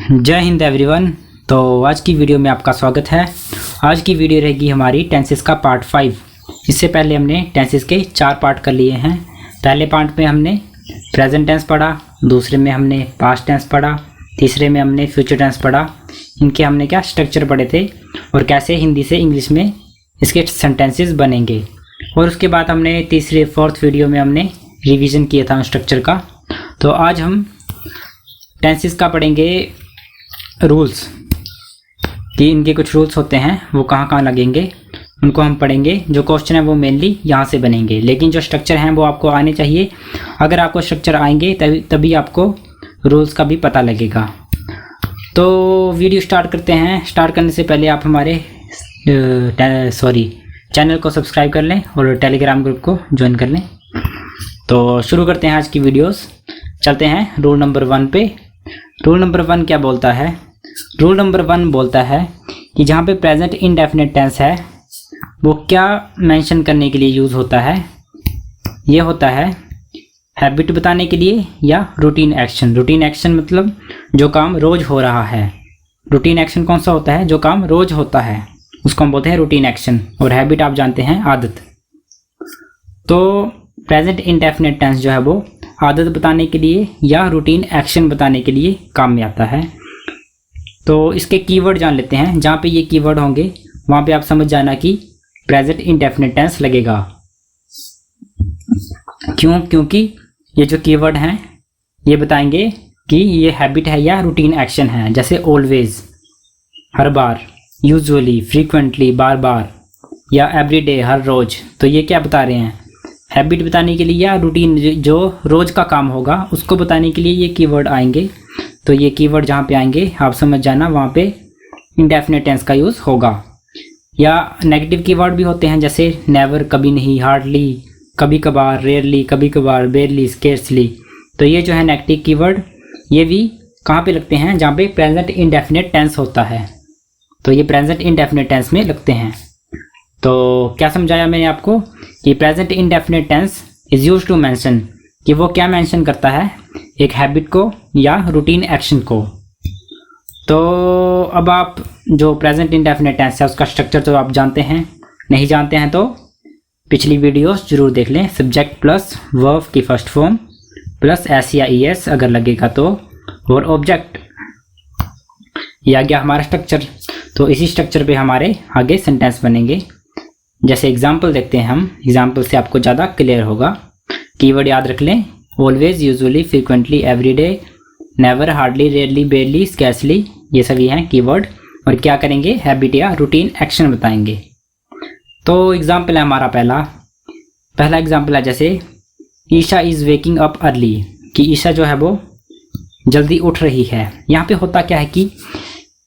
जय हिंद एवरीवन। तो आज की वीडियो में आपका स्वागत है। आज की वीडियो रहेगी हमारी टेंसेस का पार्ट 5। इससे पहले हमने टेंसेस के 4 पार्ट कर लिए हैं। पहले पार्ट में हमने प्रेजेंट टेंस पढ़ा, दूसरे में हमने पास्ट टेंस पढ़ा, तीसरे में हमने फ्यूचर टेंस पढ़ा। इनके हमने क्या स्ट्रक्चर पढ़े थे और कैसे हिंदी से इंग्लिश में इसके सेंटेंसेस बनेंगे। और उसके बाद हमने तीसरे 4th वीडियो में हमने रिवीजन किया था स्ट्रक्चर का। तो आज हम टेंसेस का पढ़ेंगे रूल्स, कि इनके कुछ रूल्स होते हैं वो कहाँ कहाँ लगेंगे, उनको हम पढ़ेंगे। जो क्वेश्चन है वो मेनली यहाँ से बनेंगे, लेकिन जो स्ट्रक्चर हैं वो आपको आने चाहिए। अगर आपको स्ट्रक्चर आएंगे तभी आपको रूल्स का भी पता लगेगा। तो वीडियो स्टार्ट करते हैं। स्टार्ट करने से पहले आप हमारे चैनल को सब्सक्राइब कर लें और टेलीग्राम ग्रुप को ज्वाइन कर लें। तो शुरू करते हैं आज की वीडियोस। चलते हैं रूल नंबर 1 पे। रूल नंबर 1 क्या बोलता है? रूल नंबर 1 बोलता है कि जहाँ पे प्रेजेंट इंडेफिनिट टेंस है वो क्या मेंशन करने के लिए यूज़ होता है। ये होता है हैबिट बताने के लिए या रूटीन एक्शन। रूटीन एक्शन मतलब जो काम रोज हो रहा है। रूटीन एक्शन कौन सा होता है? जो काम रोज होता है उसको हम बोलते हैं रूटीन एक्शन। और हैबिट आप जानते हैं आदत। तो प्रेजेंट इंडेफिनिट टेंस जो है वो आदत बताने के लिए या रूटीन एक्शन बताने के लिए काम में आता है। तो इसके कीवर्ड जान लेते हैं। जहाँ पे ये कीवर्ड होंगे वहाँ पे आप समझ जाना कि प्रेजेंट इंडेफिनिट टेंस लगेगा। क्यों? क्योंकि ये जो कीवर्ड हैं ये बताएंगे कि ये हैबिट है या रूटीन एक्शन है। जैसे ऑलवेज, हर बार, यूजुअली, फ्रीक्वेंटली, बार बार, या एवरीडे, हर रोज। तो ये क्या बता रहे हैं? हैबिट बताने के लिए या रूटीन जो रोज का काम होगा उसको बताने के लिए ये कीवर्ड आएंगे। तो ये कीवर्ड जहाँ पे आएंगे आप समझ जाना वहाँ पे इंडेफिनिट टेंस का यूज़ होगा। या नेगेटिव कीवर्ड भी होते हैं, जैसे नेवर, कभी नहीं, हार्डली, कभी कभार, रेयरली, कभी कभार, बेयरली, स्केर्सली। तो ये जो है नेगेटिव कीवर्ड ये भी कहाँ पे लगते हैं? जहाँ पे प्रेजेंट इंडेफिनिट टेंस होता है। तो ये प्रेजेंट इंडेफिनिट टेंस में लगते हैं। तो क्या समझाया मैंने आपको कि present indefinite tense is used to mention, कि वो क्या मेंशन करता है? एक हैबिट को या रूटीन एक्शन को। तो अब आप जो प्रेजेंट इंडेफिनिट टेंस है उसका स्ट्रक्चर तो आप जानते हैं। नहीं जानते हैं तो पिछली वीडियोस जरूर देख लें। सब्जेक्ट प्लस वर्ब की फर्स्ट फॉर्म प्लस एस या ईएस अगर लगेगा तो, और ऑब्जेक्ट। ये आ गया हमारा स्ट्रक्चर। तो इसी स्ट्रक्चर पे हमारे आगे सेंटेंस बनेंगे। जैसे एग्जाम्पल देखते हैं हम। एग्जाम्पल से आपको ज़्यादा क्लियर होगा। कीवर्ड याद रख लें, always, usually, frequently, everyday, never, hardly, rarely, बेयरली, scarcely, ये सभी हैं कीवर्ड। और क्या करेंगे? हैबिट या रूटीन एक्शन बताएंगे। तो एग्जाम्पल है हमारा पहला एग्जाम्पल है जैसे Isha is waking up early, कि ईशा जो है वो जल्दी उठ रही है। यहाँ पे होता क्या है कि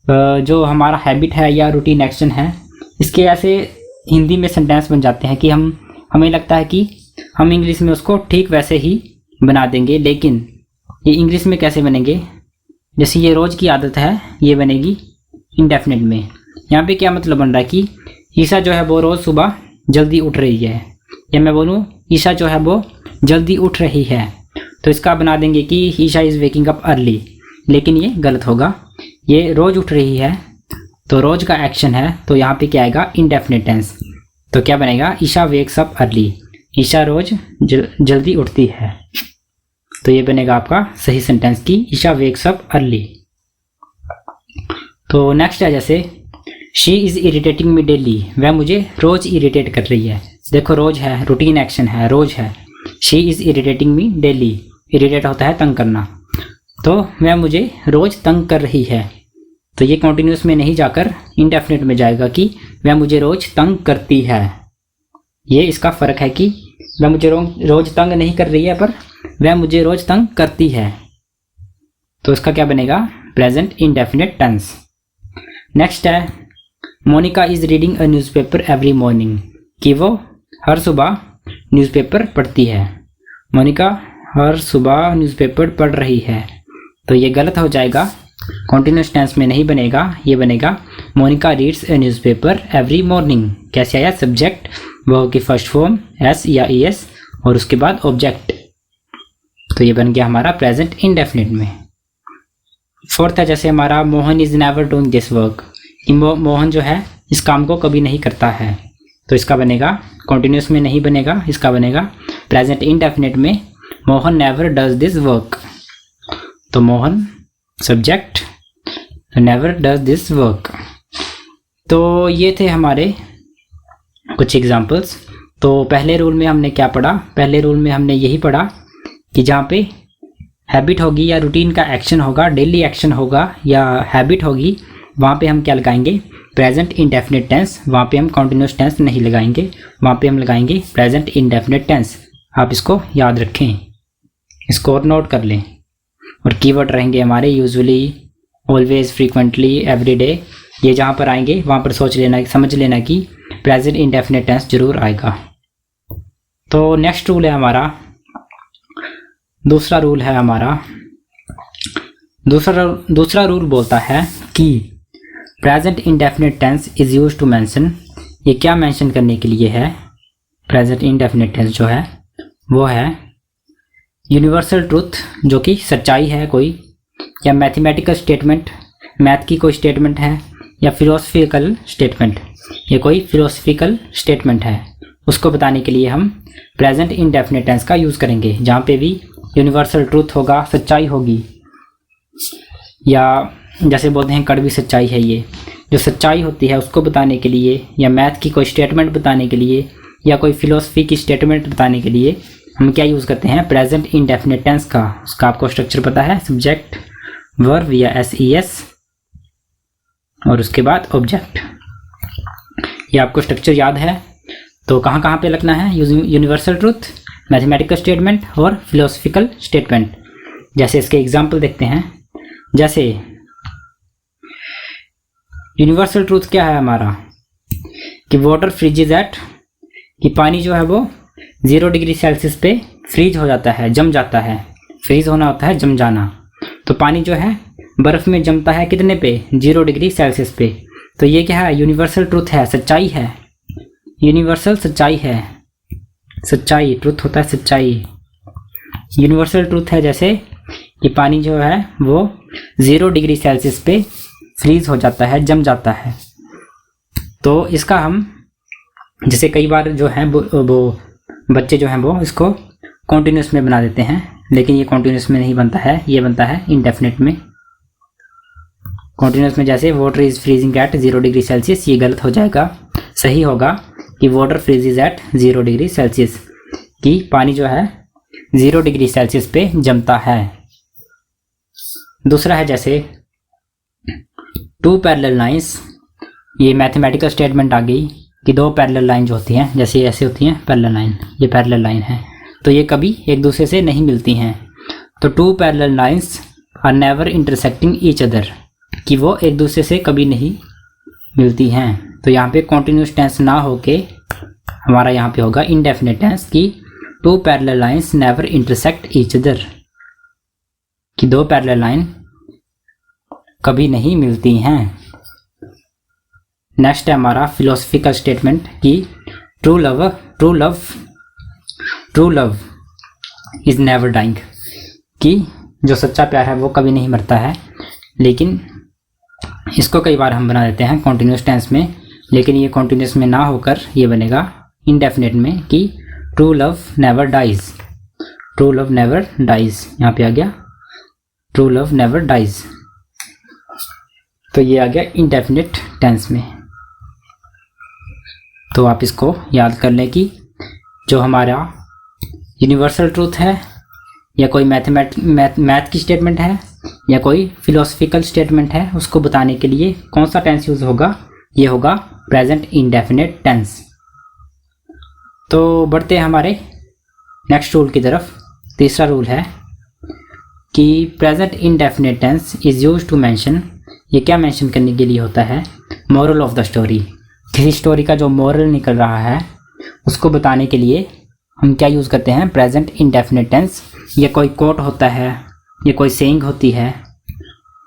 जो हमारा हैबिट है या रूटीन एक्शन है इसके ऐसे हिंदी में सेंटेंस बन जाते हैं कि हमें लगता है कि हम इंग्लिश में उसको ठीक वैसे ही बना देंगे, लेकिन ये इंग्लिश में कैसे बनेंगे? जैसे ये रोज़ की आदत है ये बनेगी इंडेफिनिट में। यहाँ पे क्या मतलब बन रहा है कि ईशा जो है वो रोज़ सुबह जल्दी उठ रही है, या मैं बोलूँ ईशा जो है वो जल्दी उठ रही है। तो इसका बना देंगे कि Isha is waking up early, लेकिन ये गलत होगा। ये रोज़ उठ रही है तो रोज़ का एक्शन है, तो यहाँ पे क्या आएगा? Indefinite tense. तो क्या बनेगा? Isha wakes up early, Isha रोज जल्दी उठती है। तो ये बनेगा आपका सही सेंटेंस कि ईशा वेक्स अप अर्ली। तो नेक्स्ट है जैसे she is irritating me daily, वह मुझे रोज़ इरिटेट कर रही है। देखो रोज़ है, रूटीन एक्शन है, रोज़ है। She is irritating me daily, irritate होता है तंग करना। तो वह मुझे रोज़ तंग कर रही है। तो ये कॉन्टिन्यूस में नहीं जाकर इंडेफिनिट में जाएगा कि वह मुझे रोज़ तंग करती है। ये इसका फ़र्क है कि वह मुझे रोज़ तंग नहीं कर रही है, पर वह मुझे रोज़ तंग करती है। तो इसका क्या बनेगा? Present indefinite tense. नेक्स्ट है Monica is reading a newspaper every morning, कि वो हर सुबह न्यूज़पेपर पढ़ती है। मोनिका हर सुबह न्यूज़पेपर पढ़ रही है। तो ये गलत हो जाएगा, कॉन्टिन्यूस टेंस में नहीं बनेगा। ये बनेगा Monica reads a newspaper every morning. कैसे आया? सब्जेक्ट, वर्ब की फर्स्ट फॉर्म एस या ईएस और उसके बाद ऑब्जेक्ट। तो ये बन गया हमारा प्रेजेंट इंडेफिनिट में। फोर्थ है जैसे हमारा Mohan is never doing this work, कि मोहन जो है इस काम को कभी नहीं करता है, तो इसका बनेगा कॉन्टिन्यूस में नहीं बनेगा, इसका बनेगा प्रेजेंट इंडेफिनिट में Mohan never does this work. तो Mohan subject, never does this work. तो ये थे हमारे कुछ एग्जाम्पल्स। तो पहले रूल में हमने क्या पढ़ा? पहले रूल में हमने यही पढ़ा कि जहाँ पे हैबिट होगी या रूटीन का एक्शन होगा, डेली एक्शन होगा या हैबिट होगी, वहाँ पे हम क्या लगाएंगे? Present indefinite tense. वहाँ पे हम कॉन्टिन्यूस टेंस नहीं लगाएंगे, वहाँ पे हम लगाएंगे प्रेजेंट इंडेफिनिट टेंस। आप इसको याद रखें, इसको और नोट कर लें। और कीवर्ड रहेंगे हमारे यूजुअली, ऑलवेज, फ्रीक्वेंटली, एवरीडे। ये जहाँ पर आएंगे वहाँ पर सोच लेना, समझ लेना कि प्रेजेंट इंडेफिनिट टेंस जरूर आएगा। तो नेक्स्ट रूल है हमारा, दूसरा रूल है हमारा, दूसरा रूल बोलता है कि present indefinite tense is used to mention. ये क्या मेंशन करने के लिए है? प्रेजेंट इंडेफिनिट टेंस जो है वो है यूनिवर्सल ट्रूथ, जो कि सच्चाई है कोई, या मैथमेटिकल स्टेटमेंट, मैथ की कोई स्टेटमेंट है, या फिलोसफिकल स्टेटमेंट, ये कोई फिलोसफिकल स्टेटमेंट है, उसको बताने के लिए हम प्रेजेंट इंडेफिनिट टेंस का यूज़ करेंगे। जहाँ पे भी यूनिवर्सल ट्रूथ होगा, सच्चाई होगी, या जैसे बोलते हैं कड़वी सच्चाई है, ये जो सच्चाई होती है उसको बताने के लिए, या मैथ की कोई स्टेटमेंट बताने के लिए, या कोई फिलोसफी की स्टेटमेंट बताने के लिए हम क्या यूज़ करते हैं? प्रेजेंट इंडेफिनिट टेंस का। उसका आपको स्ट्रक्चर पता है, सब्जेक्ट, वर्ब या SES, और उसके बाद ऑब्जेक्ट। ये आपको स्ट्रक्चर याद है। तो कहाँ कहाँ पे लगना है? यूनिवर्सल ट्रूथ, मैथमेटिकल स्टेटमेंट और फिलोसफिकल स्टेटमेंट। जैसे इसके एग्जाम्पल देखते हैं। जैसे यूनिवर्सल ट्रूथ क्या है हमारा? कि वाटर फ्रीजेज एट, कि पानी जो है वो 0 डिग्री सेल्सियस पे फ्रीज हो जाता है, जम जाता है। फ्रीज होना होता है जम जाना। तो पानी जो है बर्फ़ में जमता है कितने पे? 0 डिग्री सेल्सियस पे। तो ये क्या है? यूनिवर्सल ट्रूथ है, सच्चाई है, यूनिवर्सल सच्चाई है, सच्चाई, ट्रूथ होता है सच्चाई। यूनिवर्सल ट्रूथ है जैसे कि पानी जो है वो 0 डिग्री सेल्सियस पे फ्रीज हो जाता है, जम जाता है। तो इसका हम जैसे कई बार जो है वो बच्चे जो हैं वो इसको कॉन्टिन्यूस में बना देते हैं, लेकिन ये कॉन्टिन्यूस में नहीं बनता है, ये बनता है इंडेफिनिट में। कॉन्टिन्यूस में जैसे water is freezing at 0 degree Celsius, ये गलत हो जाएगा। सही होगा कि water freezes at 0 degree Celsius, कि पानी जो है 0 डिग्री सेल्सियस पे जमता है। दूसरा है जैसे 2 पैरेलल लाइंस, ये मैथमेटिकल स्टेटमेंट आ गई कि 2 पैरेलल लाइन जो होती हैं, जैसे ऐसे होती हैं पैरेलल लाइन, ये पैरेलल लाइन है, तो ये कभी एक दूसरे से नहीं मिलती हैं। तो 2 parallel lines are never intersecting each other, कि वो एक दूसरे से कभी नहीं मिलती हैं। तो यहाँ पे कॉन्टिन्यूस टेंस ना होके हमारा यहाँ पे होगा इंडेफिनिट टेंस, कि 2 parallel lines never intersect each other, कि 2 पैरेलल लाइन कभी नहीं मिलती हैं। नेक्स्ट है हमारा फिलोसफिकल स्टेटमेंट, कि true love is never dying, कि जो सच्चा प्यार है वो कभी नहीं मरता है। लेकिन इसको कई बार हम बना देते हैं कॉन्टिन्यूस टेंस में, लेकिन ये कॉन्टिन्यूस में ना होकर ये बनेगा इंडेफिनिट में, कि true love never dies, true love never dies, यहाँ पे आ गया ट्रू लव नेवर डाइज। तो ये आ गया इंडेफिनिट टेंस में। तो आप इसको याद कर लें कि जो हमारा यूनिवर्सल ट्रूथ है, या कोई मैथ की स्टेटमेंट है, या कोई फिलोसफिकल स्टेटमेंट है, उसको बताने के लिए कौन सा टेंस यूज़ होगा? ये होगा प्रेजेंट इंडेफिनिट टेंस। तो बढ़ते हैं हमारे नेक्स्ट रूल की तरफ। तीसरा रूल है कि present indefinite tense is used to mention. ये क्या मेंशन करने के लिए होता है? मोरल ऑफ द स्टोरी, किसी स्टोरी का जो मोरल निकल रहा है उसको बताने के लिए हम क्या यूज़ करते हैं? Present indefinite tense. ये कोई कोट होता है, ये कोई सेइंग होती है,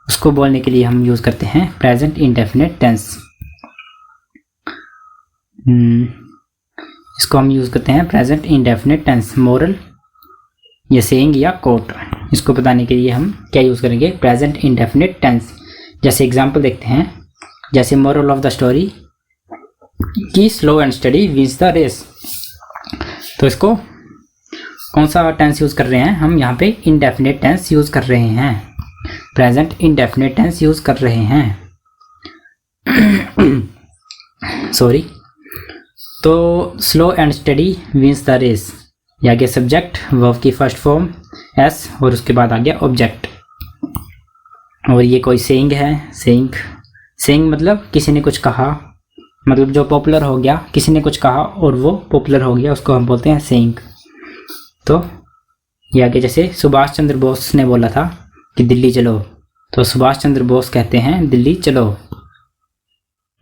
उसको बोलने के लिए हम यूज़ करते हैं प्रेजेंट इंडेफिनिट टेंस। इसको हम यूज़ करते हैं प्रेजेंट इंडेफिनिट टेंस, मोरल, ये सेइंग या कोट। इसको बताने के लिए हम क्या यूज़ करेंगे, प्रेजेंट इंडेफिनिट टेंस। जैसे एग्जांपल देखते हैं, जैसे मोरल ऑफ द स्टोरी कि slow and study wins the race. तो इसको कौन सा टेंस यूज़ कर रहे हैं हम, यहाँ पे इंडेफिनिट टेंस यूज़ कर रहे हैं, प्रेजेंट इंडेफिनिट टेंस यूज़ कर रहे हैं। सॉरी। तो slow and study wins the race, ये आगे सब्जेक्ट, वर्ब की फर्स्ट फॉर्म एस और उसके बाद आ गया ऑब्जेक्ट। और ये कोई सेइंग है, सेइंग मतलब किसी ने कुछ कहा, मतलब जो पॉपुलर हो गया, किसी ने कुछ कहा और वो पॉपुलर हो गया, उसको हम बोलते हैं सेइंग। तो ये आगे जैसे सुभाष चंद्र बोस ने बोला था कि दिल्ली चलो, तो सुभाष चंद्र बोस कहते हैं दिल्ली चलो।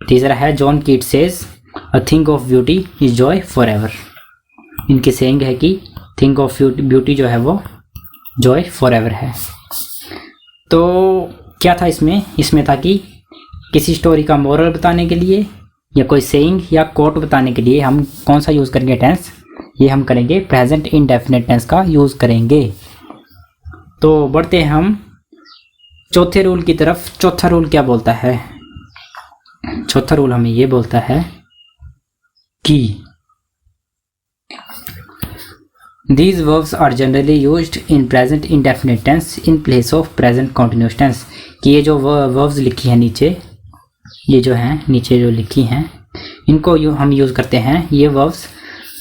तीसरा है जॉन कीट says a thing of beauty is Joy for ever. इनकी सेइंग है कि थिंग ऑफ ब्यूटी जो है वो जॉय फॉर एवर है। तो क्या था इसमें था कि किसी स्टोरी का मोरल बताने के लिए या कोई सेइंग या कोट बताने के लिए हम कौन सा यूज़ करेंगे टेंस, ये हम करेंगे प्रेजेंट इंडेफिनिट टेंस का यूज़ करेंगे। तो बढ़ते हैं हम चौथे रूल की तरफ। चौथा रूल क्या बोलता है, चौथा रूल हमें ये बोलता है कि these verbs are generally used in present indefinite tense in place of present continuous tense। कि ये जो verbs लिखी हैं नीचे, ये जो हैं नीचे जो लिखी हैं, इनको हम यूज़ करते हैं। ये verbs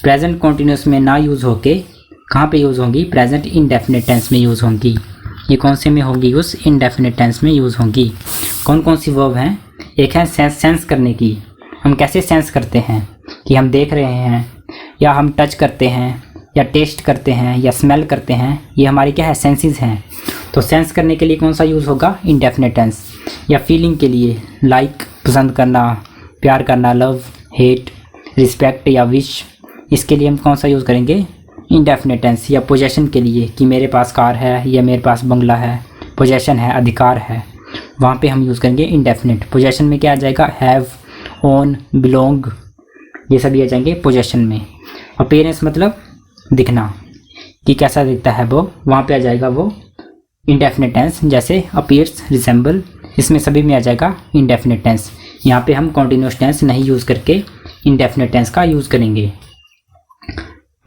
present continuous में ना यूज़ होके कहाँ पे यूज़ होंगी, present indefinite tense में यूज़ होंगी। ये कौन से में होगी यूज़, indefinite tense में यूज़ होंगी। कौन कौन सी verb हैं, एक है सेंस करने की। हम कैसे सेंस करते हैं कि हम देख रहे हैं या हम टच करते हैं या टेस्ट करते हैं या स्मेल करते हैं, ये हमारी क्या है, सेंसेस हैं। तो सेंस करने के लिए कौन सा यूज़ होगा, इंडेफिनिट टेंस। या फीलिंग के लिए लाइक पसंद करना, प्यार करना, लव, हेट, रिस्पेक्ट या विश, इसके लिए हम कौन सा यूज़ करेंगे, इंडेफिनिट टेंस। या पोजेशन के लिए कि मेरे पास कार है या मेरे पास बंगला है, पोजेशन है, अधिकार है, वहाँ पे हम यूज़ करेंगे इंडेफिनिट। पोजेशन में क्या आ जाएगा, हैव, ओन, बिलोंग, ये सभी आ जाएंगे पोजेशन में। अपीयरेंस मतलब दिखना कि कैसा दिखता है वो, वहाँ पे आ जाएगा वो इंडेफिनिट टेंस। जैसे अपीयर्स, रिसेंबल, इसमें सभी में आ जाएगा इंडेफिनिट टेंस। यहाँ पे हम कॉन्टिन्यूस टेंस नहीं यूज़ करके इंडेफिनिट टेंस का यूज़ करेंगे।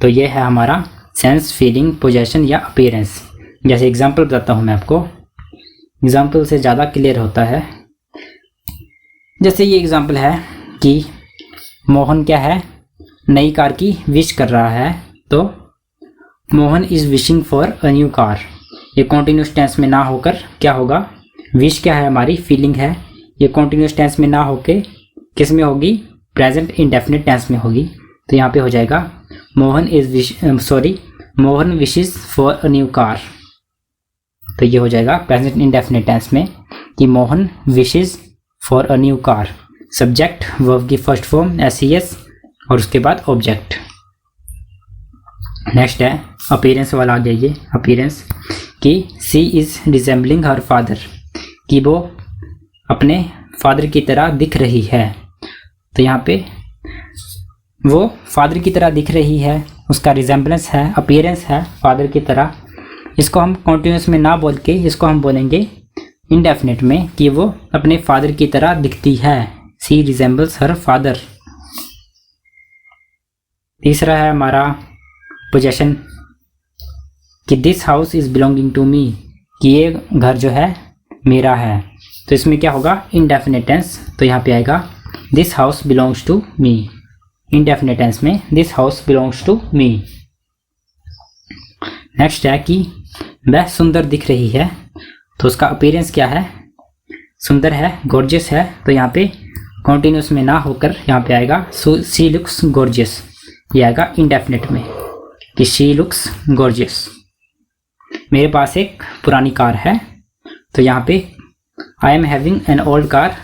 तो ये है हमारा सेंस, फीलिंग, पोजेशन या अपीयरेंस। जैसे एग्जांपल बताता हूँ मैं आपको, एग्जांपल से ज़्यादा क्लियर होता है। जैसे ये एग्जांपल है कि मोहन क्या है, नई कार की विश कर रहा है, तो Mohan is wishing for a new car. ये कॉन्टिन्यूस टेंस में ना होकर क्या होगा, विश क्या है हमारी फीलिंग है, ये कॉन्टिन्यूस टेंस में ना होके किस में होगी, प्रेजेंट इंडेफिनिट टेंस में होगी। तो यहाँ पे हो जाएगा Mohan wishes for a new car. तो ये हो जाएगा प्रेजेंट इंडेफिनिट टेंस में कि Mohan wishes for a new car. Subject, verb की फर्स्ट फॉर्म SES और उसके बाद ऑब्जेक्ट। नेक्स्ट है अपीयरेंस वाला, आ गया ये अपीयरेंस कि सी इज़ रिजेंबलिंग हर फादर, कि वो अपने फादर की तरह दिख रही है। तो यहाँ पे वो फादर की तरह दिख रही है, उसका रिजेंबलेंस है, अपीयरेंस है फादर की तरह। इसको हम कॉन्टिन्यूस में ना बोल के इसको हम बोलेंगे इंडेफिनिट में कि वो अपने फादर की तरह दिखती है। She resembles her father. तीसरा है हमारा पोजेशन कि this house is belonging to me, कि ये घर जो है मेरा है। तो इसमें क्या होगा, इंडेफिनिट टेंस। तो यहाँ पे आएगा this house belongs to me. Indefinite tense में this house belongs to me. Next है कि वह सुंदर दिख रही है, तो उसका अपीयरेंस क्या है, सुंदर है, गॉर्जियस है। तो यहाँ पे कॉन्टिन्यूस में ना होकर यहाँ पे आएगा शी लुक्स गॉर्जियस, ये आएगा इंडेफिनिट में कि शी लुक्स गॉर्जियस। मेरे पास एक पुरानी कार है, तो यहाँ पे I am having an old car,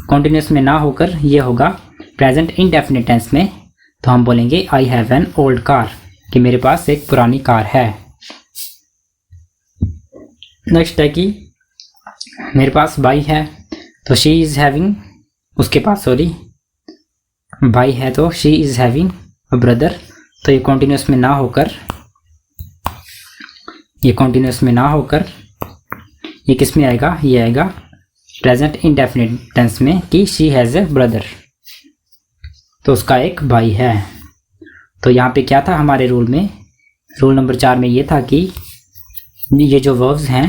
continuous में ना होकर ये होगा प्रेजेंट इंडेफिनिट टेंस में। तो हम बोलेंगे I have an old car, कि मेरे पास एक पुरानी कार है। नेक्स्ट है कि मेरे पास भाई है, तो शी इज़ हैविंग, उसके पास भाई है, तो she is having a brother. तो ये कॉन्टिन्यूस में ना होकर ये कॉन्टिन्यूस में ना होकर ये किस में आएगा, ये आएगा प्रेजेंट इंडेफिनिट टेंस में कि शी हैज़ ए ब्रदर, तो उसका एक भाई है। तो यहाँ पे क्या था हमारे रूल में, रूल नंबर 4 में ये था कि ये जो वर्ब्स हैं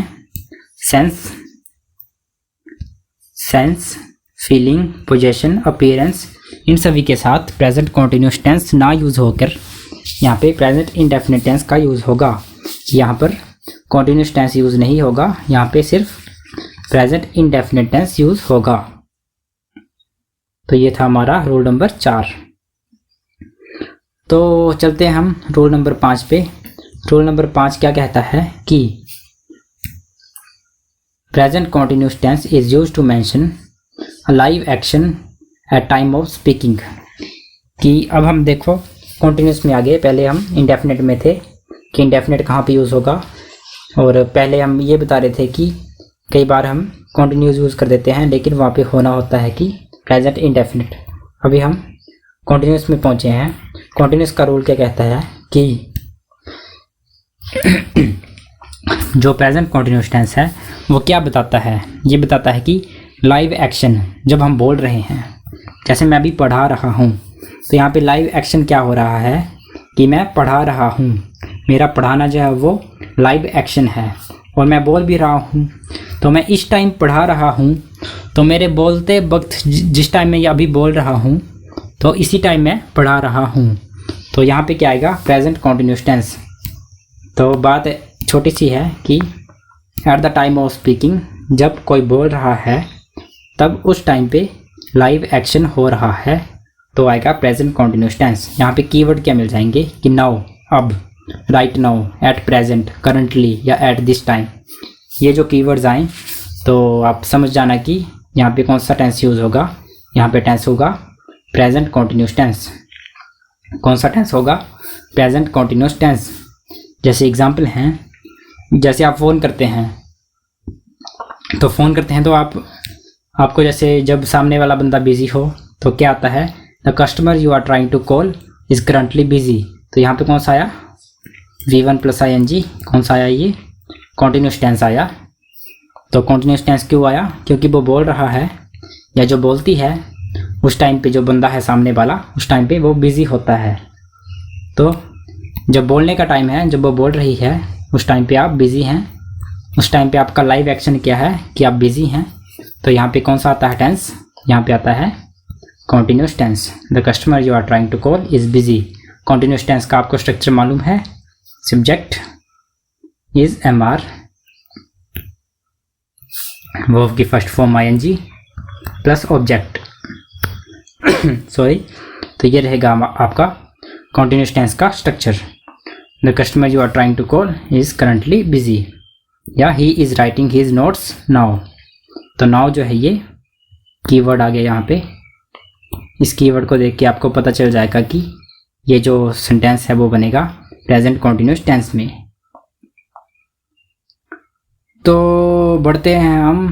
सेंस, फीलिंग, पोजेशन, अपीयरेंस, इन सभी के साथ प्रेजेंट कॉन्टिन्यूस टेंस ना यूज़ होकर यहाँ पे प्रेजेंट इंडेफिनिट टेंस का यूज़ होगा। यहाँ पर कॉन्टिन्यूस टेंस यूज़ नहीं होगा, यहाँ पे सिर्फ प्रेजेंट इंडेफिनिट टेंस यूज़ होगा। तो ये था हमारा रूल नंबर 4। तो चलते हैं हम रूल नंबर 5 पे। रूल नंबर 5 क्या कहता है कि present continuous tense is used to mention a live action at time of speaking. कि अब हम देखो कॉन्टिन्यूस में आ गए, पहले हम इंडेफिनिट में थे कि इंडेफिनिट कहाँ पे यूज़ होगा, और पहले हम ये बता रहे थे कि कई बार हम कॉन्टिन्यूस यूज़ कर देते हैं लेकिन वहाँ पे होना होता है कि प्रेजेंट इंडेफिनिट। अभी हम कॉन्टिन्यूस में पहुँचे हैं। कॉन्टिन्यूस का रूल क्या कहता है कि जो प्रेजेंट कॉन्टिन्यूस टेंस है वो क्या बताता है, ये बताता है कि लाइव एक्शन जब हम बोल रहे हैं, जैसे मैं अभी पढ़ा रहा हूँ, तो यहाँ पे लाइव एक्शन क्या हो रहा है कि मैं पढ़ा रहा हूँ, मेरा पढ़ाना जो है वो लाइव एक्शन है, और मैं बोल भी रहा हूँ। तो मैं इस टाइम पढ़ा रहा हूँ, तो मेरे बोलते वक्त जिस टाइम मैं अभी बोल रहा हूँ तो इसी टाइम मैं पढ़ा रहा हूँ, तो यहाँ पे क्या आएगा, प्रेजेंट कॉन्टिन्यूस टेंस। तो बात छोटी सी है कि at the time of speaking, जब कोई बोल रहा है तब उस टाइम पे लाइव एक्शन हो रहा है, तो आएगा प्रेजेंट कॉन्टिन्यूस टेंस। यहाँ पे कीवर्ड क्या मिल जाएंगे कि नाउ, अब, right now, at present, currently या एट दिस टाइम। ये जो कीवर्ड्स आएँ तो आप समझ जाना कि यहाँ पे कौन सा टेंस यूज़ होगा। यहाँ पे टेंस होगा प्रेजेंट कॉन्टिन्यूस टेंस। कौन सा टेंस होगा, प्रेजेंट कॉन्टिन्यूस टेंस। जैसे एग्जाम्पल हैं, जैसे आप फ़ोन करते हैं, तो फ़ोन करते हैं तो आपको जैसे जब सामने वाला बंदा बिजी हो तो क्या आता है, the customer you are trying to call is currently busy. तो यहाँ पे कौन सा आया, V1 + ing, कौन सा आया, ये कॉन्टिन्यूस टेंस आया। तो कॉन्टिन्यूस टेंस क्यों आया, क्योंकि वो बोल रहा है या जो बोलती है उस टाइम पे जो बंदा है सामने वाला, उस टाइम पे वो बिज़ी होता है। तो जब बोलने का टाइम है, जब वो बोल रही है, उस टाइम पे आप बिज़ी हैं, उस टाइम पे आपका लाइव एक्शन क्या है कि आप बिज़ी हैं। तो यहाँ पे कौन सा आता है टेंस, यहाँ पे आता है continuous tense. The customer you are trying to call is busy. Continuous tense का आपको स्ट्रक्चर मालूम है, सब्जेक्ट इज MR, वर्ब की first form ING plus object sorry. तो ये रहेगा आपका कॉन्टिन्यूस टेंस का structure. The customer you are trying to call is currently busy, या he is writing his notes now. तो नाउ जो है ये कीवर्ड आ गया यहाँ पे। इस कीवर्ड को देख के आपको पता चल जाएगा कि ये जो सेंटेंस है वो बनेगा प्रेजेंट कॉन्टिन्यूस टेंस में। तो बढ़ते हैं हम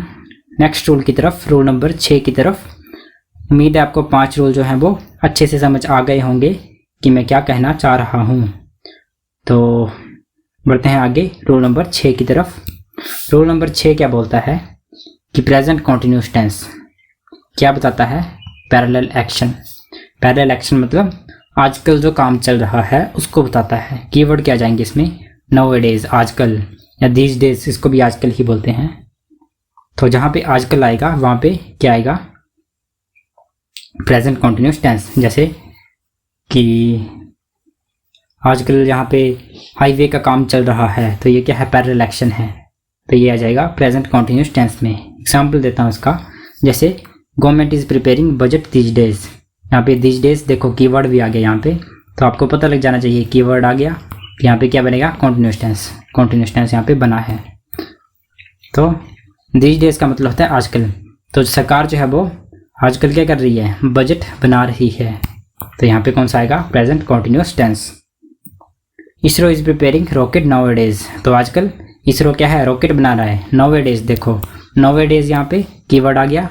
नेक्स्ट रूल की तरफ, रूल नंबर 6 की तरफ। उम्मीद है आपको 5 रूल जो हैं वो अच्छे से समझ आ गए होंगे कि मैं क्या कहना चाह रहा हूँ। तो बढ़ते हैं आगे रूल नंबर 6 की तरफ। रूल नंबर 6 क्या बोलता है कि प्रेजेंट कॉन्टिन्यूस टेंस क्या बताता है, पैरेलल एक्शन। पैरेलल एक्शन मतलब आजकल जो काम चल रहा है उसको बताता है। कीवर्ड क्या जाएंगे इसमें, नाउअडेज, आजकल, या दीज डेज, इसको भी आजकल ही बोलते हैं। तो जहाँ पे आजकल आएगा वहाँ पे क्या आएगा, प्रेजेंट कॉन्टिन्यूस टेंस। जैसे कि आजकल यहाँ पे हाईवे का काम चल रहा है, तो ये क्या है, पैरेलल एक्शन है, तो ये आ जाएगा प्रेजेंट कॉन्टिन्यूस टेंस में। एग्जाम्पल देता हूँ इसका, जैसे government is preparing budget these days. यहाँ पे दीज डेज देखो कीवर्ड भी आ गया यहाँ पे, तो आपको पता लग जाना चाहिए कीवर्ड आ गया, यहाँ पे क्या बनेगा, कॉन्टिन्यूस टेंस। कॉन्टिन्यूस टेंस यहाँ पे बना है। तो दीज डेज का मतलब होता है आजकल। तो सरकार जो है वो आजकल क्या कर रही है, बजट बना रही है, तो यहाँ पे कौन सा आएगा, present continuous tense. ISRO is preparing rocket nowadays. तो आजकल इसरो क्या है, रॉकेट बना रहा है। नाउअडेज देखो, नाउअडेज यहाँ पे कीवर्ड आ गया,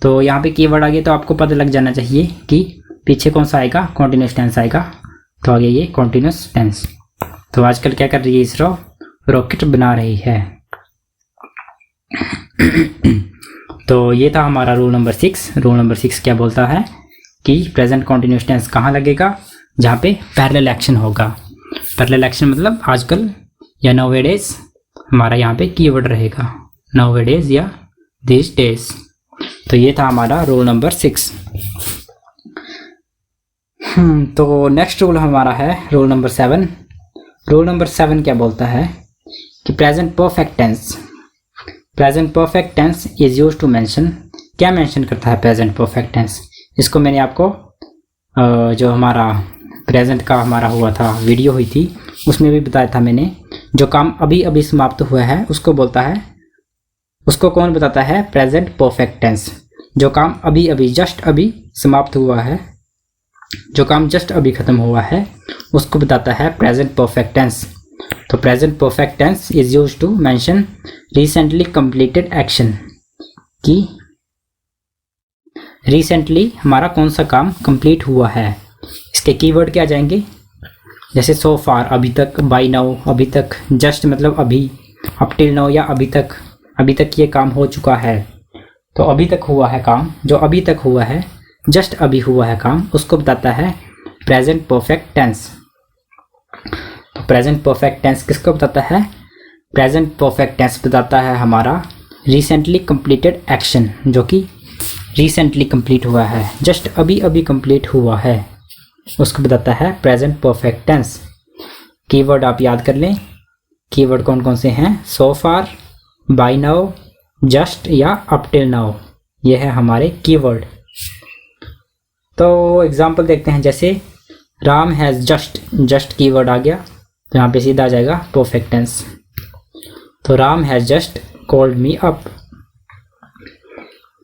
तो यहाँ पे कीवर्ड आ गया तो आपको पता लग जाना चाहिए कि पीछे कौन सा आएगा, कॉन्टिन्यूस टेंस आएगा। तो आ गया ये कॉन्टिन्यूस टेंस। तो आजकल क्या कर रही है इसरो, रॉकेट बना रही है। तो ये था हमारा रूल नंबर 6। रूल नंबर 6 क्या बोलता है कि प्रेजेंट कॉन्टिन्यूस टेंस कहाँ लगेगा, जहाँ पे पैरेलल एक्शन होगा। पैरेलल एक्शन मतलब आजकल या नाउअडेज हमारा यहाँ पे कीवर्ड रहेगा, नाउअडेज या दिस डेज। तो ये था हमारा रूल नंबर 6। तो नेक्स्ट रूल हमारा है रूल नंबर 7। रूल नंबर 7 क्या बोलता है कि present perfect tense, present perfect tense is use to mention. क्या मेंशन करता है प्रेजेंट परफेक्ट टेंस? इसको मैंने आपको जो हमारा प्रेजेंट का हमारा हुआ था वीडियो हुई थी उसमें भी बताया था मैंने। जो काम अभी अभी समाप्त हुआ है उसको बोलता है, उसको कौन बताता है? Present perfect tense. जो काम अभी अभी जस्ट अभी समाप्त हुआ है, जो काम जस्ट अभी खत्म हुआ है उसको बताता है प्रेजेंट परफेक्ट टेंस। तो present perfect tense is used to mention recently completed action, कि रिसेंटली हमारा कौन सा काम कंप्लीट हुआ है। इसके कीवर्ड क्या जाएंगे? जैसे सो फार अभी तक, बाय नाउ अभी तक, जस्ट मतलब अभी, अप टिल नाउ या अभी तक ये काम हो चुका है। तो अभी तक हुआ है काम, जो अभी तक हुआ है, जस्ट अभी हुआ है काम, उसको बताता है प्रेजेंट परफेक्ट टेंस। तो प्रेजेंट परफेक्ट टेंस किसको बताता है? प्रेजेंट परफेक्ट टेंस बताता है हमारा रिसेंटली कंप्लीटेड एक्शन, जो कि रिसेंटली कंप्लीट हुआ है, जस्ट अभी अभी कंप्लीट हुआ है, उसको बताता है प्रेजेंट परफेक्ट टेंस। कीवर्ड आप याद कर लें। कीवर्ड कौन कौन से हैं? सो फार, बाय नाउ, जस्ट या अप टिल नाउ, ये है हमारे कीवर्ड। तो एग्जांपल देखते हैं। जैसे राम हैज़ जस्ट कीवर्ड आ गया, तो यहाँ पे सीधा आ जाएगा परफेक्ट टेंस। तो Ram has just called me up.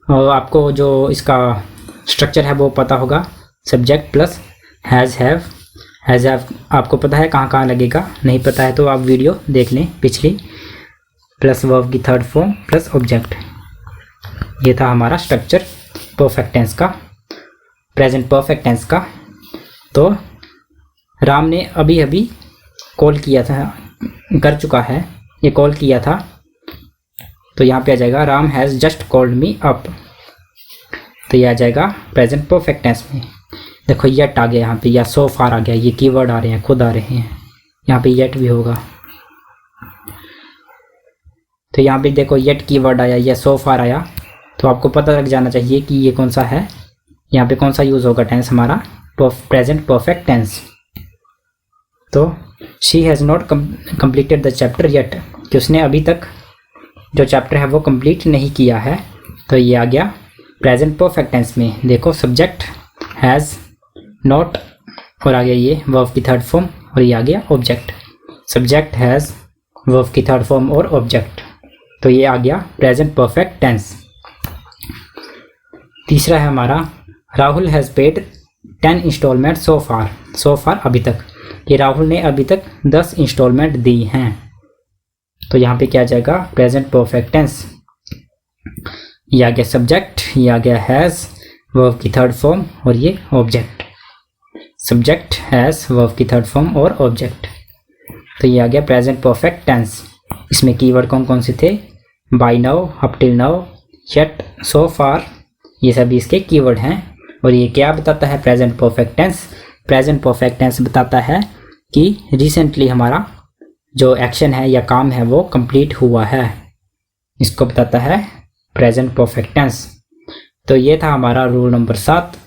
और आपको जो इसका स्ट्रक्चर है वो पता होगा, सब्जेक्ट प्लस हैज़ हैव आपको पता है कहाँ कहाँ लगेगा। नहीं पता है तो आप वीडियो देख लें पिछली, प्लस वर्ब की थर्ड फॉर्म प्लस ऑब्जेक्ट। ये था हमारा स्ट्रक्चर परफेक्ट टेंस का, प्रेजेंट परफेक्ट टेंस का। तो राम ने अभी अभी कॉल किया था, कर चुका है, ये कॉल किया था, तो यहाँ पे आ जाएगा Ram has just called me up. तो ये आ जाएगा प्रेजेंट परफेक्ट टेंस में। देखो येट आ गया यहाँ पे, या सो फार आ गया, ये कीवर्ड आ रहे हैं, खुद आ रहे हैं। यहाँ पे येट भी होगा, तो यहाँ पे देखो येट कीवर्ड आया या सो फार आया, तो आपको पता लग जाना चाहिए कि ये कौन सा है, यहाँ पे कौन सा यूज़ होगा टेंस हमारा, प्रेजेंट परफेक्ट टेंस। तो she has not completed the chapter yet, कि उसने अभी तक जो चैप्टर है वो कंप्लीट नहीं किया है, तो ये आ गया प्रेजेंट परफेक्ट टेंस में। देखो सब्जेक्ट हैज़ नॉट और आ गया ये वर्ब की थर्ड फॉर्म, और ये आ गया ऑब्जेक्ट, सब्जेक्ट हैज़ वर्ब की थर्ड फॉर्म और ऑब्जेक्ट, तो ये आ गया प्रेजेंट परफेक्ट टेंस। तीसरा है हमारा राहुल हैज़ पेड 10 इंस्टॉलमेंट सो फार अभी तक, कि राहुल ने अभी तक 10 इंस्टॉलमेंट दी हैं। तो यहाँ पे क्या आ जाएगा? Present perfect tense. ये आ गया सब्जेक्ट, ये आ गया हैज़ वर्ब की थर्ड फॉर्म, और ये ऑब्जेक्ट, सब्जेक्ट हैज़ वर्ब की थर्ड फॉर्म और ऑब्जेक्ट। तो ये आ गया प्रेजेंट परफेक्ट टेंस। इसमें कीवर्ड कौन कौन से थे? By now, up till now, yet, so far, ये सभी इसके कीवर्ड हैं। और ये क्या बताता है? Present perfect tense. Present perfect tense बताता है कि रिसेंटली हमारा जो एक्शन है या काम है वो कंप्लीट हुआ है, इसको बताता है प्रेजेंट परफेक्ट टेंस। तो ये था हमारा रूल नंबर 7।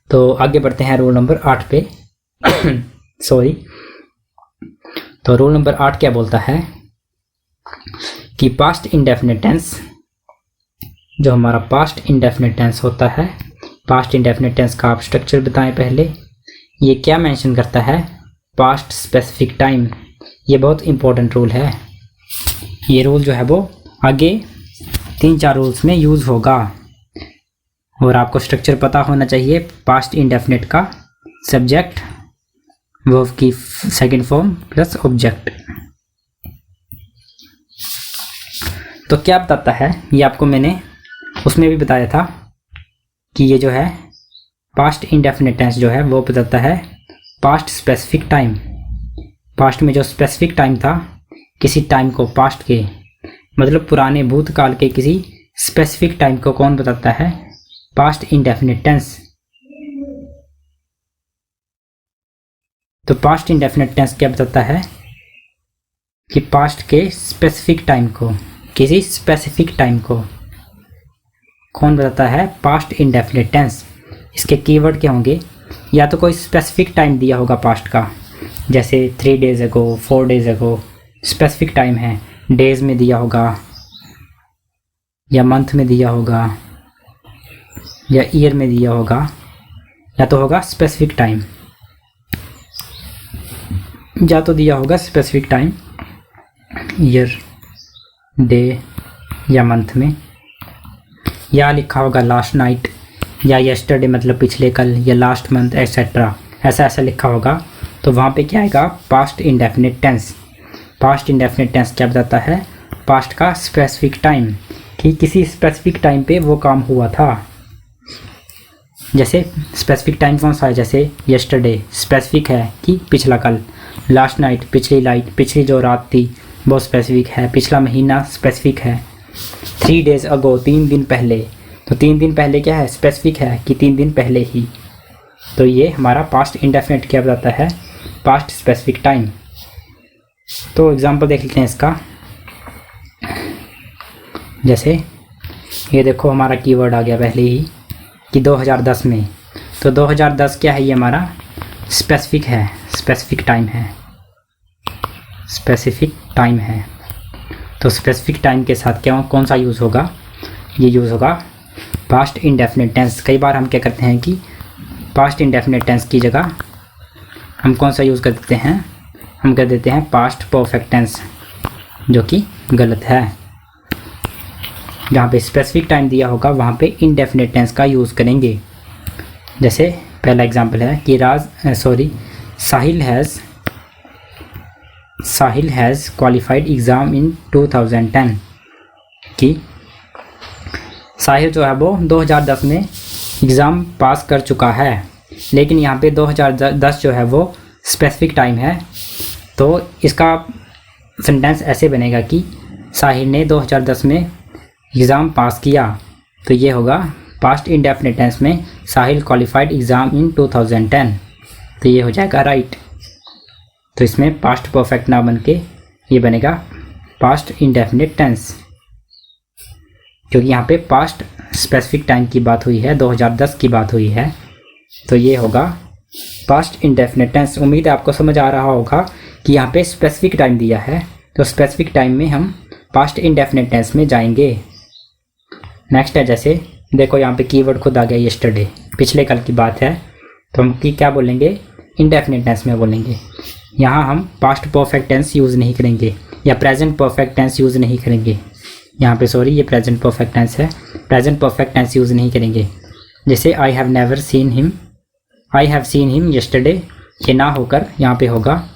तो आगे बढ़ते हैं रूल नंबर 8 पे। सॉरी। तो रूल नंबर 8 क्या बोलता है कि पास्ट इंडेफिनिट टेंस, जो हमारा पास्ट इंडेफिनिट टेंस होता है, पास्ट इंडेफिनिट टेंस का आप स्ट्रक्चर बताएं पहले। ये क्या मेंशन करता है? Past specific time. ये बहुत इंपॉर्टेंट रूल है। ये रूल जो है वो आगे 3-4 रूल्स में यूज़ होगा, और आपको स्ट्रक्चर पता होना चाहिए पास्ट इंडेफिनिट का, सब्जेक्ट, वर्ब की सेकंड फॉर्म प्लस ऑब्जेक्ट। तो क्या बताता है ये आपको मैंने उसमें भी बताया था कि ये जो है पास्ट इंडेफिनिट टेंस जो है वो बताता है पास्ट स्पेसिफिक टाइम। पास्ट में जो स्पेसिफिक टाइम था, किसी टाइम को पास्ट के मतलब पुराने भूतकाल के किसी स्पेसिफिक टाइम को कौन बताता है? Past indefinite tense. तो पास्ट इंडेफिनिट टेंस क्या बताता है कि पास्ट के स्पेसिफिक टाइम को, किसी स्पेसिफिक टाइम को कौन बताता है? Past indefinite tense. इसके कीवर्ड क्या होंगे? या तो कोई स्पेसिफिक टाइम दिया होगा पास्ट का, जैसे 3 days ago, 4 days ago, specific time है, डेज में दिया होगा या मंथ में दिया होगा या ईयर में दिया होगा, या तो होगा स्पेसिफिक टाइम, या तो दिया होगा स्पेसिफिक टाइम ईयर, डे या मंथ में, या लिखा होगा लास्ट नाइट या यस्टरडे मतलब पिछले कल, या लास्ट मंथ एक्सेट्रा, ऐसा ऐसा लिखा होगा। तो वहाँ पे क्या आएगा? Past indefinite tense. Past indefinite tense क्या बताता है? पास्ट का स्पेसिफिक टाइम, कि किसी स्पेसिफिक टाइम पे वो काम हुआ था। जैसे स्पेसिफिक टाइम कौन सा है? जैसे यस्टरडे स्पेसिफिक है कि पिछला कल, लास्ट नाइट पिछली जो रात थी वो स्पेसिफिक है, पिछला महीना स्पेसिफिक है, 3 days ago 3 दिन पहले, तो 3 दिन पहले क्या है? स्पेसिफिक है कि 3 दिन पहले ही। तो ये हमारा पास्ट इंडेफिनिट क्या बताता है? Past specific time. तो एग्जांपल देख लेते हैं इसका। जैसे ये देखो हमारा कीवर्ड आ गया पहले ही कि 2010 में, तो 2010 क्या है? ये हमारा स्पेसिफिक है, स्पेसिफिक टाइम है, स्पेसिफिक टाइम है। तो स्पेसिफिक टाइम के साथ क्या कौन सा यूज़ होगा? ये यूज़ होगा पास्ट इंडेफिनिट टेंस। कई बार हम क्या करते हैं कि पास्ट इंडेफिनिट टेंस की जगह हम कौन सा यूज़ कर देते हैं? हम कर देते हैं पास्ट परफेक्ट टेंस, जो कि गलत है। जहाँ पे स्पेसिफिक टाइम दिया होगा वहाँ पे इंडेफिनिट टेंस का यूज़ करेंगे। जैसे पहला एग्जांपल है कि साहिल हैज़ क्वालिफाइड एग्ज़ाम इन 2010, कि साहिल जो है वो 2010 में एग्ज़ाम पास कर चुका है। लेकिन यहाँ पे 2010 जो है वो स्पेसिफिक टाइम है, तो इसका सेंटेंस ऐसे बनेगा कि साहिल ने 2010 में एग्ज़ाम पास किया। तो ये होगा पास्ट इंडेफिनिट टेंस में साहिल क्वालिफाइड एग्ज़ाम इन 2010, तो ये हो जाएगा राइट। तो इसमें पास्ट परफेक्ट ना बन के ये बनेगा पास्ट इंडेफिनिट टेंस, क्योंकि यहाँ पे पास्ट स्पेसिफिक टाइम की बात हुई है, 2010 की बात हुई है, तो ये होगा पास्ट इंडेफिनिट टेंस। उम्मीद है आपको समझ आ रहा होगा कि यहाँ पे स्पेसिफिक टाइम दिया है, तो स्पेसिफिक टाइम में हम पास्ट इंडेफिनिट टेंस में जाएंगे। नेक्स्ट है, जैसे देखो यहाँ पे कीवर्ड खुद आ गया यस्टरडे, पिछले कल की बात है, तो हम क्या बोलेंगे? इंडेफिनिट टेंस में बोलेंगे। यहाँ हम पास्ट परफेक्ट टेंस यूज़ नहीं करेंगे या प्रेजेंट परफेक्ट टेंस यूज़ नहीं करेंगे। यहाँ पे सॉरी, ये प्रेजेंट परफेक्ट टेंस है, प्रेजेंट परफेक्ट टेंस यूज़ नहीं करेंगे। जैसे I have seen him yesterday, ये ना होकर यहाँ पे होगा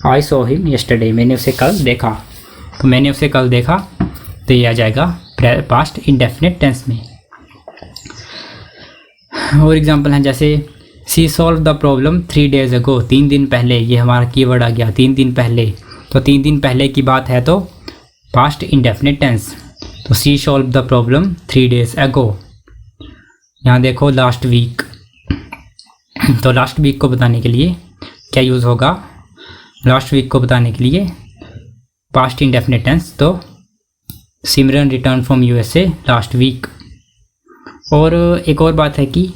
आई सॉ हिम यस्टरडे, मैंने उसे कल देखा। तो मैंने उसे कल देखा, तो ये आ जाएगा पास्ट इंडेफिनिट टेंस में। और एग्जांपल हैं जैसे she solve the problem 3 days ago, 3 दिन पहले, ये हमारा कीवर्ड आ गया 3 दिन पहले। तो 3 दिन पहले की बात है तो पास्ट इंडेफिनिट टेंस। तो she solve the problem 3 days ago। यहाँ देखो लास्ट वीक, तो लास्ट वीक को बताने के लिए क्या यूज़ होगा? लास्ट वीक को बताने के लिए पास्ट इंडेफिनिट टेंस, तो Simran return from USA last week. और एक और बात है कि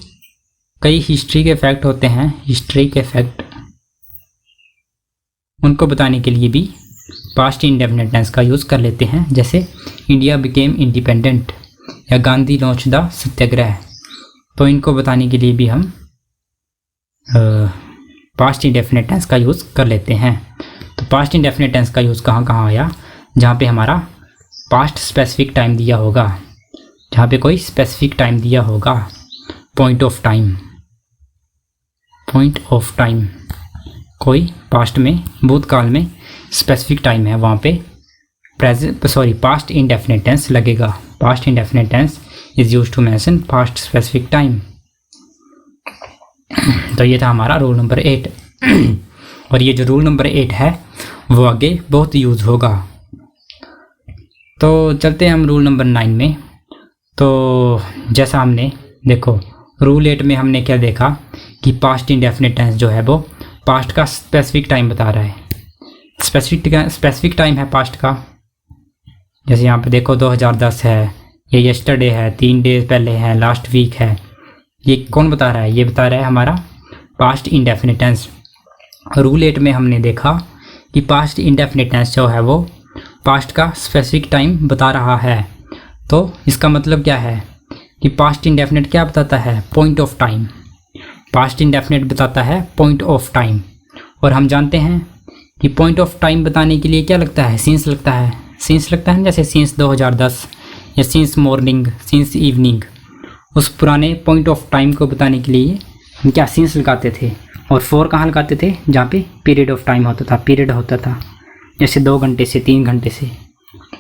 कई हिस्ट्री के फैक्ट होते हैं, हिस्ट्री के फैक्ट, उनको बताने के लिए भी पास्ट इंडेफिनिट टेंस का यूज़ कर लेते हैं। जैसे इंडिया बिकेम इंडिपेंडेंट या गांधी लॉन्च द सत्याग्रह, तो इनको बताने के लिए भी हम पास्ट इंडेफिनिट टेंस का यूज़ कर लेते हैं। तो पास्ट इंडेफिनिट टेंस का यूज़ कहाँ कहाँ आया? जहाँ पे हमारा पास्ट स्पेसिफिक टाइम दिया होगा, जहाँ पे कोई स्पेसिफिक टाइम दिया होगा, पॉइंट ऑफ टाइम, कोई पास्ट में भूतकाल में स्पेसिफिक टाइम है, वहाँ पे पास्ट इंडेफिनिट टेंस लगेगा। Past indefinite tense is used to mention past specific time. तो ये था हमारा रूल नंबर 8। और ये जो रूल नंबर 8 है वो आगे बहुत यूज़ होगा। तो चलते हैं हम रूल नंबर 9 में। तो जैसा हमने देखो रूल 8 में हमने क्या देखा कि पास्ट इंडेफिनिट टेंस जो है वो पास्ट का स्पेसिफिक टाइम बता रहा है। स्पेसिफिक टाइम है पास्ट का, जैसे यहाँ पे देखो 2010 है, ये यस्टरडे है, 3 डेज पहले है, लास्ट वीक है। ये कौन बता रहा है? ये बता रहा है हमारा पास्ट इंडेफिनिट टेंस। रूल 8 में हमने देखा कि पास्ट इंडेफिनिट टेंस जो है वो पास्ट का स्पेसिफिक टाइम बता रहा है। तो इसका मतलब क्या है कि पास्ट इंडेफिनिट क्या बताता है? Point of time. Past indefinite बताता है पॉइंट ऑफ टाइम, और हम जानते हैं कि पॉइंट ऑफ टाइम बताने के लिए क्या लगता है? सिंस लगता है। सिंस लगता है ना, जैसे सिंस 2010 या सिंस मॉर्निंग, सिंस इवनिंग। उस पुराने पॉइंट ऑफ टाइम को बताने के लिए हम क्या सिंस लगाते थे। और फॉर कहाँ लगाते थे? जहाँ पे पीरियड ऑफ टाइम होता था, पीरियड होता था, जैसे 2 घंटे से 3 घंटे से।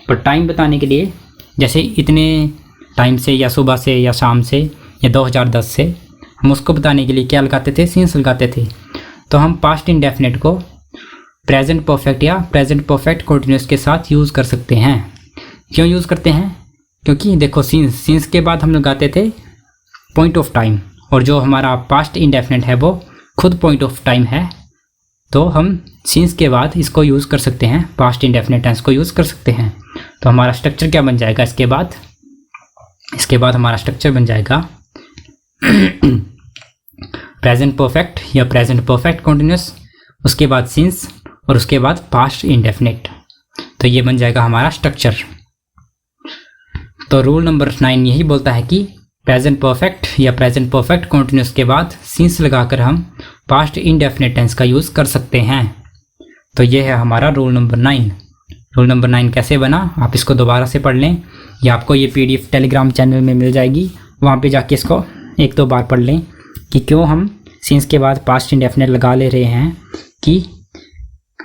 पर टाइम बताने के लिए जैसे इतने टाइम से या सुबह से या शाम से या 2010 से, हम उसको बताने के लिए क्या लगाते थे? सिंस लगाते थे। तो हम पास्ट इंडेफिनिट को प्रेजेंट परफेक्ट या प्रेजेंट परफेक्ट कंटिन्यूअस के साथ यूज़ कर सकते हैं। क्यों यूज़ करते हैं? क्योंकि देखो सिंस के बाद हम लगाते थे पॉइंट ऑफ टाइम, और जो हमारा पास्ट इंडेफिनिट है वो खुद पॉइंट ऑफ टाइम है। तो हम सिंस के बाद इसको यूज़ कर सकते हैं, पास्ट इंडेफिनिट टेंस को यूज़ कर सकते हैं। तो हमारा स्ट्रक्चर क्या बन जाएगा? इसके बाद हमारा स्ट्रक्चर बन जाएगा प्रेजेंट परफेक्ट या प्रेजेंट परफेक्ट कंटिन्यूअस, उसके बाद सिंस, और उसके बाद पास्ट इंडेफिनिट। तो ये बन जाएगा हमारा स्ट्रक्चर। तो रूल नंबर 9 यही बोलता है कि प्रेजेंट परफेक्ट या प्रेजेंट परफेक्ट कंटिन्यूअस के बाद सिंस लगाकर हम पास्ट इंडेफिनिट टेंस का यूज़ कर सकते हैं। तो ये है हमारा रूल नंबर 9। रूल नंबर 9 कैसे बना, आप इसको दोबारा से पढ़ लें, या आपको ये PDF टेलीग्राम चैनल में मिल जाएगी, वहाँ पे जाके इसको 1-2 बार पढ़ लें कि क्यों हम सिंस के बाद पास्ट इंडेफिनिट लगा ले रहे हैं। कि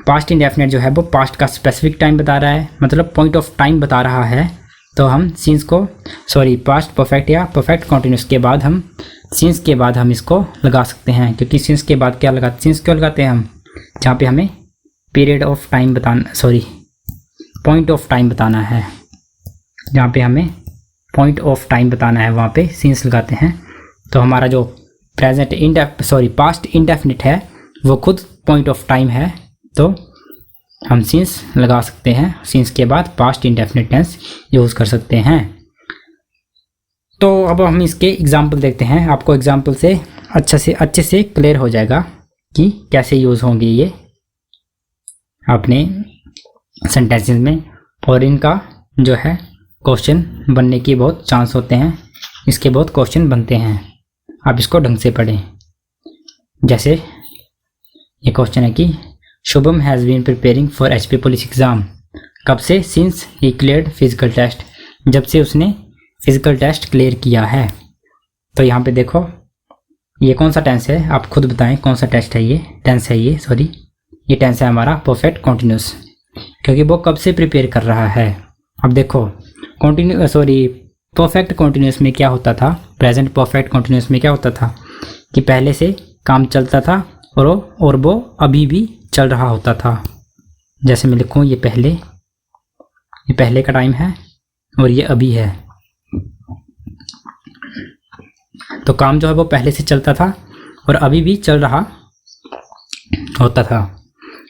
पास्ट इंडेफिनिट जो है वो पास्ट का स्पेसिफिक टाइम बता रहा है, मतलब पॉइंट ऑफ टाइम बता रहा है। तो हम सिंस को पास्ट परफेक्ट या परफेक्ट कंटिन्यूअस के बाद हम सिंस के बाद हम इसको लगा सकते हैं। क्योंकि सिंस के बाद क्या लगाते, सिंस क्यों लगाते हैं हम? जहाँ पे हमें पीरियड ऑफ टाइम बताना, पॉइंट ऑफ टाइम बताना है, जहाँ पे हमें पॉइंट ऑफ टाइम बताना है वहाँ पे सिंस लगाते हैं। तो हमारा जो पास्ट इंडेफिनिट है वो खुद पॉइंट ऑफ टाइम है, तो हम सिंस लगा सकते हैं। सिंस के बाद पास्ट इंडेफिनिट टेंस यूज़ कर सकते हैं। तो अब हम इसके एग्जाम्पल देखते हैं। आपको एग्जाम्पल से अच्छे से क्लियर हो जाएगा कि कैसे यूज़ होंगे ये अपने सेंटेंसेस में, और इनका जो है क्वेश्चन बनने की बहुत चांस होते हैं, इसके बहुत क्वेश्चन बनते हैं। आप इसको ढंग से पढ़ें। जैसे ये क्वेश्चन है कि Shubham has been preparing for HP police exam. कब से? Since he cleared physical test, जब से उसने फिजिकल टेस्ट क्लियर किया है। तो यहाँ पे देखो ये कौन सा टेंस है, आप खुद बताएं कौन सा टेस्ट है ये, टेंस है ये टेंस है हमारा परफेक्ट कंटिन्यूअस, क्योंकि वो कब से प्रिपेयर कर रहा है। अब देखो परफेक्ट कंटिन्यूअस में क्या होता था, प्रेजेंट परफेक्ट कंटिन्यूअस में क्या होता था कि पहले से काम चलता था और वो अभी भी चल रहा होता था। जैसे मैं लिखूँ ये पहले का टाइम है और ये अभी है। तो काम जो है वो पहले से चलता था और अभी भी चल रहा होता था।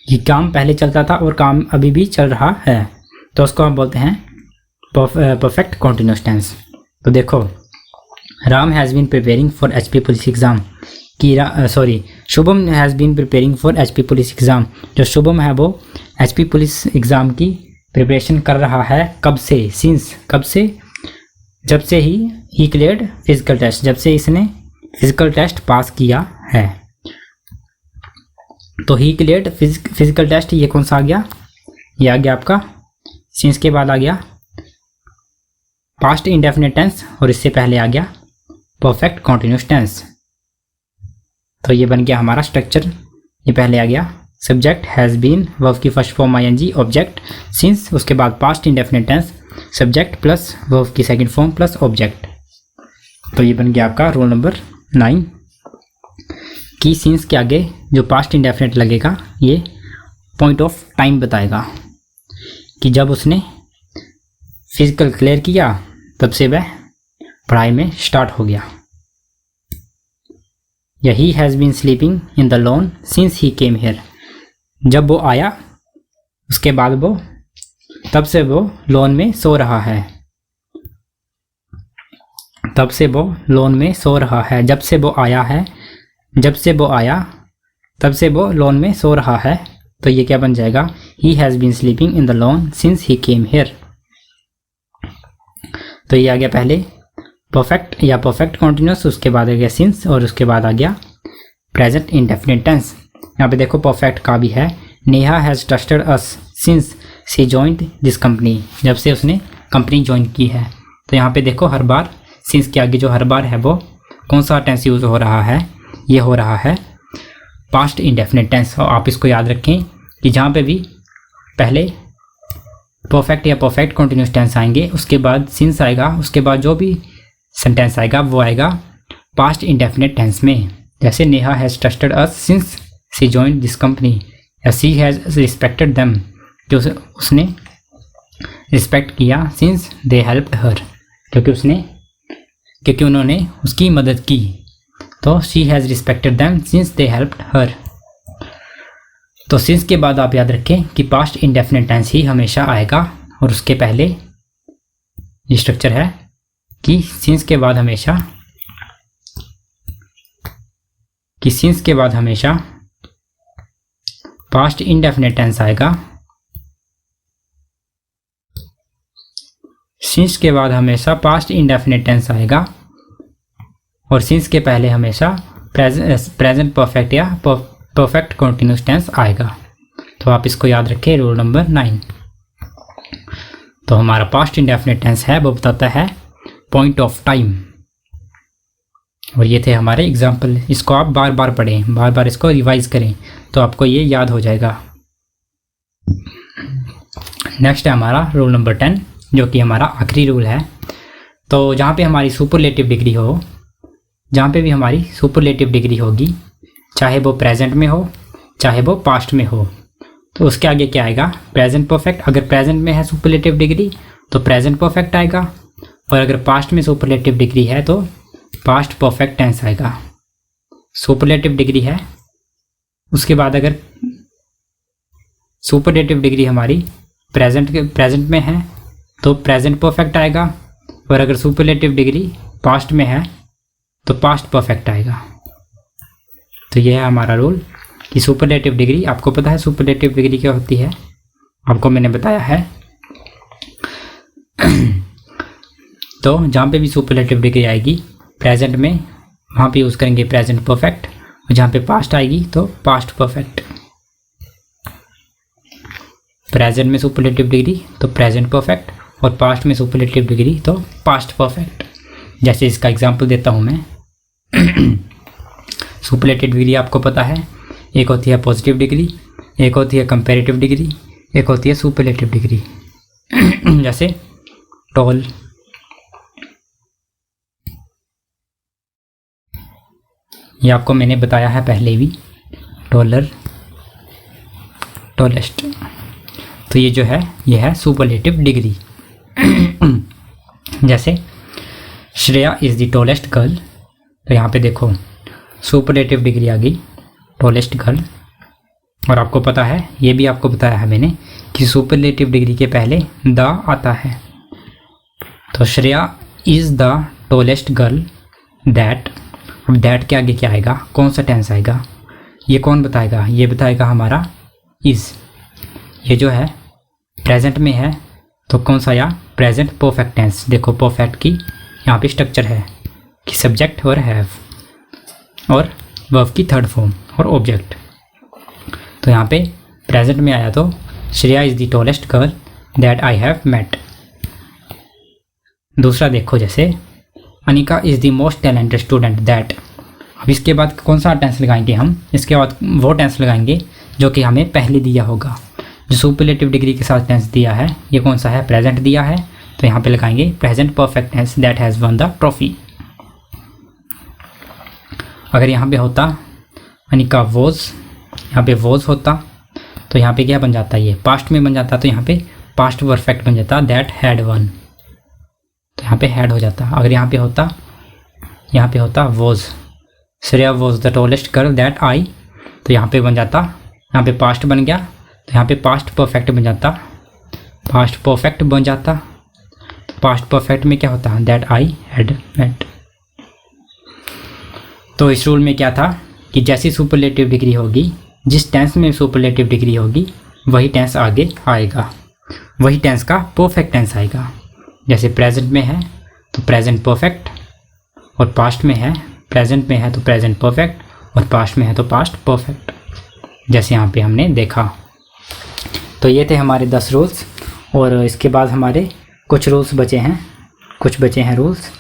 ये काम पहले चलता था और काम अभी भी चल रहा है, तो उसको हम बोलते हैं परफेक्ट कंटिन्यूअस टेंस। तो देखो Ram has been preparing for HP police exam Shubham has been preparing for HP police exam. जो शुभम है वो HP पुलिस एग्ज़ाम की प्रिपरेशन कर रहा है। कब से? सिंस, कब से? जब से ही क्लियर्ड फिजिकल टेस्ट, जब से इसने फिजिकल टेस्ट पास किया है। तो ही क्लियर्ड फिजिकल टेस्ट, ये कौन सा आ गया? ये आ गया आपका सिंस के बाद आ गया पास्ट इंडेफिनिट टेंस, और इससे पहले आ गया परफेक्ट कंटिन्यूअस टेंस। तो ये बन गया हमारा स्ट्रक्चर। ये पहले आ गया सब्जेक्ट हैज़ बीन, वर्ब की first form ING, object since, उसके बाद past indefinite tense subject plus verb की सेकंड फॉर्म प्लस ऑब्जेक्ट। तो ये बन गया आपका रोल नंबर 9। कि सिंस के आगे जो पास्ट इंडेफिनिट लगेगा ये पॉइंट ऑफ टाइम बताएगा कि जब उसने फिजिकल क्लियर किया तब से वह पढ़ाई में स्टार्ट हो गया। या he has been sleeping in the lawn since he came here, जब वो आया उसके बाद वो तब से वो लॉन में सो रहा है। तब से वो लॉन में सो रहा है, जब से वो आया है, जब से वो आया तब से वो लॉन में सो रहा है। तो ये क्या बन जाएगा, he has been sleeping in the lawn since he came here. तो ये आ गया पहले परफेक्ट या परफेक्ट कॉन्टिन्यूस, उसके बाद आ गया सिंस और उसके बाद आ गया प्रेजेंट इंडेफिनिट टेंस। यहाँ पे देखो परफेक्ट का भी है, Neha has trusted us since she joined this company, जब से उसने कंपनी ज्वाइन की है। तो यहाँ पे देखो हर बार सिंस के आगे जो हर बार है वो कौन सा टेंस यूज़ हो रहा है, ये हो रहा है पास्ट इंडेफिनिट टेंस। और आप इसको याद रखें कि जहाँ पे भी पहले परफेक्ट या परफेक्ट कंटिन्यूस टेंस आएंगे उसके बाद सिंस आएगा, उसके बाद जो भी सेंटेंस आएगा वो आएगा पास्ट इंडेफिनिट टेंस में। जैसे Neha has trusted us since she joined this company, या शी हैज़ रिस्पेक्टेड देम, जो उसने रिस्पेक्ट किया सिंस दे हेल्प्ड हर, क्योंकि उन्होंने उसकी मदद की। तो she has respected them since they helped हर। तो सिंस के बाद आप याद रखें कि पास्ट इंडेफिनिट टेंस ही हमेशा आएगा, और उसके पहले ये स्ट्रक्चर है कि सिंस के बाद हमेशा पास्ट इंडेफिनिट टेंस आएगा। सिंस के बाद हमेशा पास्ट इंडेफिनिट टेंस आएगा, और सिंस के पहले हमेशा प्रेजेंट परफेक्ट या परफेक्ट कंटिन्यूस टेंस आएगा। तो आप इसको याद रखें, रूल नंबर 9। तो हमारा पास्ट इंडेफिनिट टेंस है वो बताता है पॉइंट ऑफ टाइम। और ये थे हमारे एग्जाम्पल, इसको आप बार बार पढ़ें, बार बार इसको रिवाइज करें तो आपको ये याद हो जाएगा। नेक्स्ट है हमारा रूल नंबर 10, जो कि हमारा आखिरी रूल है। तो जहाँ पे हमारी सुपरलेटिव डिग्री हो, जहाँ पे भी हमारी सुपरलेटिव डिग्री होगी, चाहे वो प्रेजेंट में हो चाहे वो पास्ट में हो, तो उसके आगे क्या आएगा, प्रेजेंट परफेक्ट। अगर प्रेजेंट में है सुपरलेटिव डिग्री तो प्रेजेंट परफेक्ट आएगा, और अगर पास्ट में सुपरलेटिव डिग्री है तो पास्ट परफेक्ट टेंस आएगा। सुपरलेटिव डिग्री है, उसके बाद अगर सुपरलेटिव डिग्री हमारी प्रेजेंट में है तो प्रेजेंट परफेक्ट आएगा, और अगर सुपरलेटिव डिग्री पास्ट में है तो पास्ट परफेक्ट आएगा। तो यह है हमारा रूल कि सुपरलेटिव डिग्री, आपको पता है सुपरलेटिव डिग्री क्या होती है, आपको मैंने बताया है। तो जहाँ पे भी सुपरलेटिव डिग्री आएगी प्रेजेंट में, वहाँ पे यूज़ करेंगे प्रेजेंट परफेक्ट, और जहाँ पे पास्ट आएगी तो पास्ट परफेक्ट। प्रेजेंट में सुपरलेटिव डिग्री तो प्रेजेंट परफेक्ट, और पास्ट में सुपरलेटिव डिग्री तो पास्ट परफेक्ट। जैसे इसका एग्जांपल देता हूँ मैं। सुपरलेटिव डिग्री आपको पता है, एक होती है पॉजिटिव डिग्री, एक होती है कंपैरेटिव डिग्री, एक होती है सुपरलेटिव डिग्री। जैसे टॉल, ये आपको मैंने बताया है पहले भी, टॉलर, टॉलेस्ट। तो ये जो है ये है सुपरलेटिव डिग्री। जैसे Shreya is the tallest girl, तो यहाँ पे देखो सुपरलेटिव डिग्री आ गई टॉलेस्ट गर्ल। और आपको पता है, ये भी आपको बताया है मैंने कि सुपरलेटिव डिग्री के पहले द आता है। तो Shreya is the tallest girl that, अब दैट के आगे क्या आएगा, कौन सा टेंस आएगा, ये कौन बताएगा, ये बताएगा हमारा इज़। ये जो है प्रेजेंट में है तो कौन सा, या प्रेजेंट परफेक्ट टेंस। देखो परफेक्ट की यहाँ पे स्ट्रक्चर है कि सब्जेक्ट और हैव, और वर्ब की थर्ड फॉर्म और ऑब्जेक्ट। तो यहाँ पे प्रेजेंट में आया तो Shreya is the tallest girl that I have met. दूसरा देखो, जैसे Anika is the most talented student that. अब इसके बाद कौन सा टेंस लगाएंगे हम, इसके बाद वो टेंस लगाएंगे जो कि हमें पहले दिया होगा। जो सुपरलेटिव डिग्री के साथ टेंस दिया है, ये कौन सा है, प्रेजेंट दिया है, तो यहाँ पे लगाएंगे present perfect tense that has won the trophy. अगर यहाँ पे होता अनिका वॉज, यहाँ पे वॉज होता तो यहाँ पे क्या बन जाता है, ये पास्ट में बन जाता तो यहाँ पे पास्ट परफेक्ट बन जाता दैट हैड वन, तो यहाँ पे हैड हो जाता। अगर यहाँ पे होता was, Shreya was the tallest girl that आई, तो यहाँ पे बन जाता, यहाँ पे पास्ट बन गया तो यहाँ पे पास्ट परफेक्ट बन जाता, पास्ट परफेक्ट बन जाता। पास्ट परफेक्ट में क्या होता है, दैट आई हैड मेट। तो इस रूल में क्या था कि जैसी सुपरलेटिव डिग्री होगी, जिस टेंस में सुपरलेटिव डिग्री होगी वही टेंस आगे आएगा, वही टेंस का परफेक्ट टेंस आएगा। जैसे प्रेजेंट में है तो प्रेजेंट परफेक्ट, और पास्ट में है, प्रेजेंट में है तो प्रेजेंट परफेक्ट, और पास्ट में है तो पास्ट परफेक्ट, जैसे यहाँ पे हमने देखा। तो ये थे हमारे 10 रूल्स, और इसके बाद हमारे कुछ रूल्स बचे हैं रूल्स,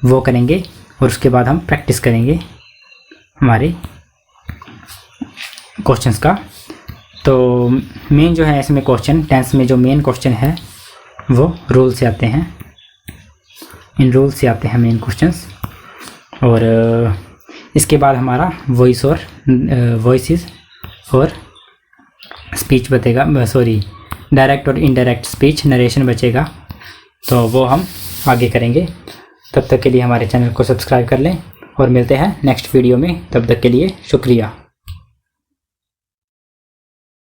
वो करेंगे, और उसके बाद हम प्रैक्टिस करेंगे हमारे क्वेश्चंस का। तो मेन जो है इसमें क्वेश्चन, टेंस में जो मेन क्वेश्चन है वो रूल से आते हैं, इन रूल से आते हैं मेन क्वेश्चंस। और इसके बाद हमारा वॉइसेस और स्पीच बचेगा, डायरेक्ट और इनडायरेक्ट स्पीच नरेशन बचेगा, तो वो हम आगे करेंगे। तब तक के लिए हमारे चैनल को सब्सक्राइब कर लें, और मिलते हैं नेक्स्ट वीडियो में। तब तक के लिए शुक्रिया।